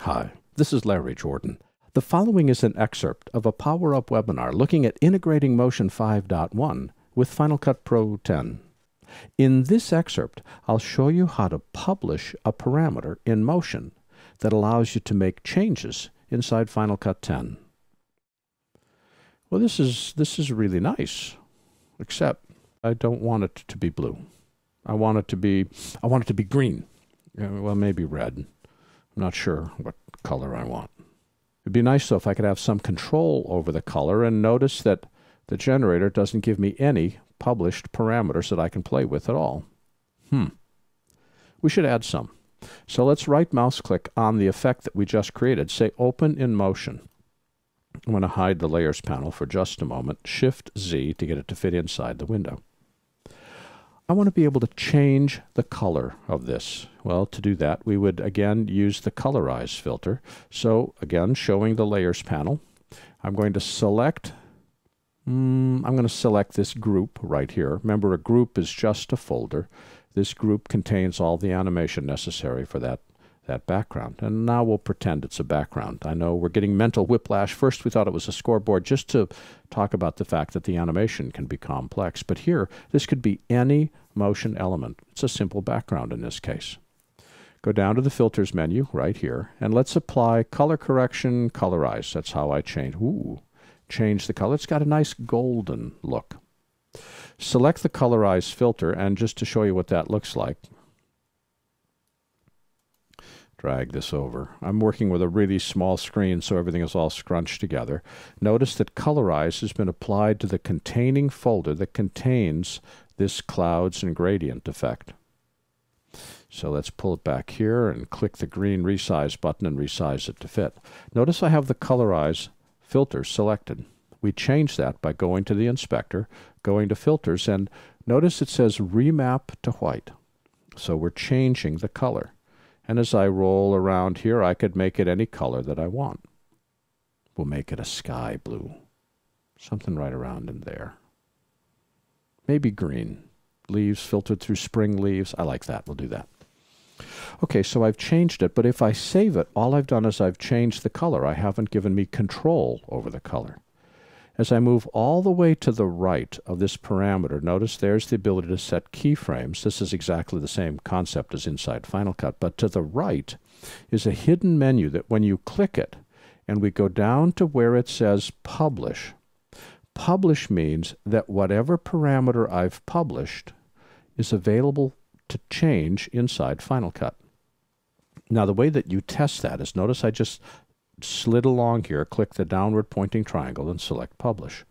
Hi, this is Larry Jordan. The following is an excerpt of a Power Up webinar looking at integrating Motion 5.1 with Final Cut Pro 10. In this excerpt, I'll show you how to publish a parameter in Motion that allows you to make changes inside Final Cut 10. Well, this is really nice, except I don't want it to be blue. I want it to be green. Well, maybe red. I'm not sure what color I want. It'd be nice, though, if I could have some control over the color, and notice that the generator doesn't give me any published parameters that I can play with at all. We should add some. So let's right mouse click on the effect that we just created. Say Open in Motion. I'm going to hide the Layers panel for just a moment. Shift Z to get it to fit inside the window. I want to be able to change the color of this. Well, to do that, we would again use the Colorize filter. So again, showing the Layers panel, I'm going to select this group right here. Remember, a group is just a folder. This group contains all the animation necessary for that background. And now we'll pretend it's a background. I know we're getting mental whiplash. First we thought it was a scoreboard just to talk about the fact that the animation can be complex. But here, this could be any motion element. It's a simple background in this case. Go down to the Filters menu right here, and let's apply Color Correction, Colorize. That's how I change the color. It's got a nice golden look. Select the Colorize filter, and just to show you what that looks like, drag this over. I'm working with a really small screen, so everything is all scrunched together. Notice that Colorize has been applied to the containing folder that contains this clouds and gradient effect. So let's pull it back here and click the green resize button and resize it to fit. Notice I have the Colorize filter selected. We change that by going to the inspector, going to Filters, and notice it says Remap to White. So we're changing the color. And as I roll around here, I could make it any color that I want. We'll make it a sky blue. Something right around in there. Maybe green. Leaves filtered through spring leaves. I like that. We'll do that. Okay, so I've changed it, but if I save it, all I've done is I've changed the color. I haven't given me control over the color. As I move all the way to the right of this parameter, notice there's the ability to set keyframes. This is exactly the same concept as inside Final Cut, but to the right is a hidden menu that when you click it, and we go down to where it says Publish, Publish means that whatever parameter I've published is available to change inside Final Cut. Now, the way that you test that is, notice I just slid along here, click the downward pointing triangle, and select Publish.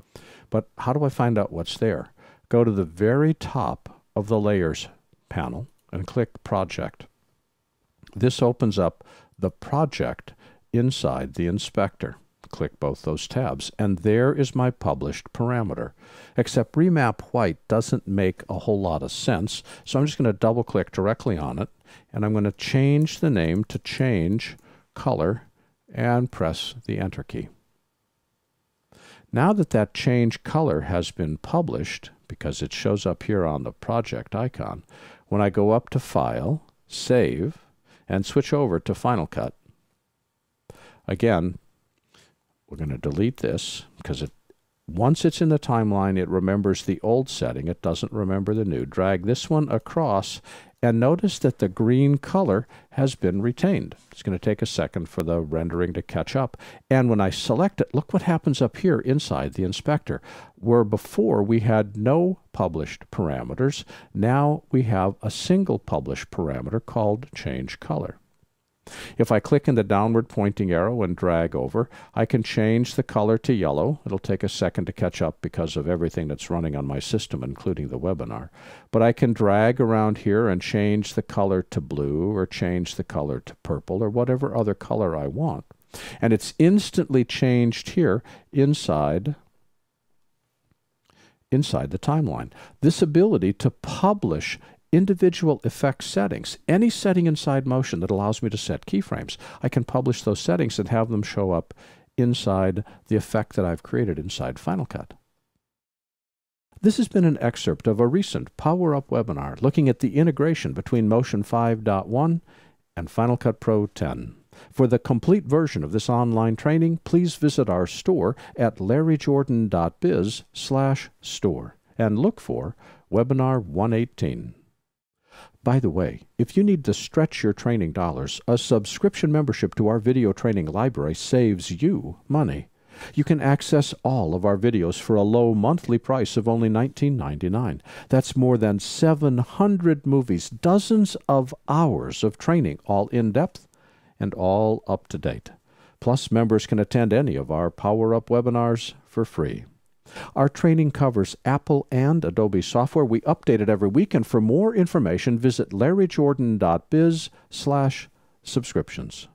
But how do I find out what's there? Go to the very top of the Layers panel and click Project. This opens up the project inside the inspector. Click both those tabs, and there is my published parameter. Except Remap White doesn't make a whole lot of sense, so I'm just going to double-click directly on it, and I'm going to change the name to Change Color and press the Enter key. Now that change color has been published, because it shows up here on the project icon, when I go up to File, Save, and switch over to Final Cut, again, we're going to delete this because once it's in the timeline, it remembers the old setting. It doesn't remember the new. Drag this one across, and notice that the green color has been retained. It's going to take a second for the rendering to catch up. And when I select it, look what happens up here inside the inspector. Where before we had no published parameters, now we have a single published parameter called Change Color. If I click in the downward pointing arrow and drag over, I can change the color to yellow. It'll take a second to catch up because of everything that's running on my system, including the webinar. But I can drag around here and change the color to blue or change the color to purple or whatever other color I want. And it's instantly changed here inside the timeline. This ability to publish individual effect settings, any setting inside Motion that allows me to set keyframes, I can publish those settings and have them show up inside the effect that I've created inside Final Cut. This has been an excerpt of a recent Power Up webinar looking at the integration between Motion 5.1 and Final Cut Pro 10. For the complete version of this online training, please visit our store at larryjordan.biz/store and look for Webinar 118. By the way, if you need to stretch your training dollars, a subscription membership to our video training library saves you money. You can access all of our videos for a low monthly price of only $19.99. That's more than 700 movies, dozens of hours of training, all in-depth and all up to date. Plus, members can attend any of our Power Up webinars for free. Our training covers Apple and Adobe software. We update it every week, and for more information, visit larryjordan.biz/subscriptions.